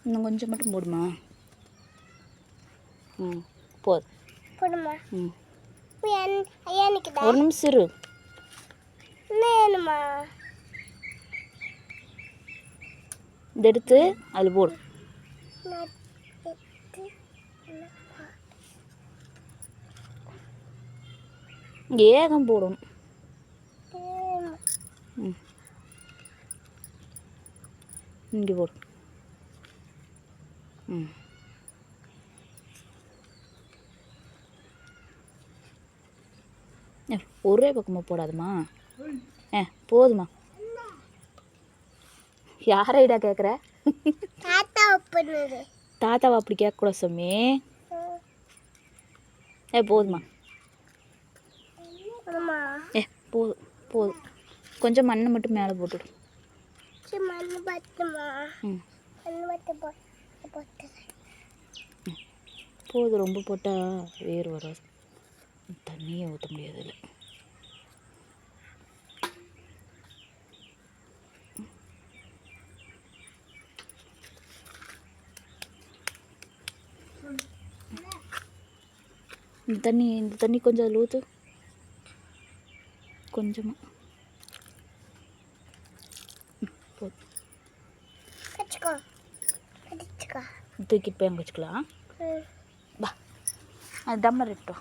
இன்னும் கொஞ்சம் மட்டும் போடுமா. ம் போதும். போடுமா. ம் எனக்கு ஒரு நிமிஷம் இரு. வேணுமா. இதை எடுத்து அதில் போடு. ஏகம் போடணும். ம் இங்கே போடு. ம் ஒரே பக்கமாக போடாதுமா. போதுமா. யாரைடா கேட்குற? தாத்தாவை அப்படி கேட்கக்கூடாது சாமி. போதுமா. போதும் போதும். கொஞ்சம் மண்ணை மட்டும் மேலே போட்டுடு. போதும். ரொம்ப போட்டால் வேர் வராது. தண்ணியை ஊற்ற முடியாது. இல்லை இந்த தண்ணி கொஞ்சம் அதில் ஊற்று. கொஞ்சமாக போதும். தூக்கிட்டு போய் அங்கே வச்சுக்கலாம். வா அது டம்ளர் எடுத்து வா.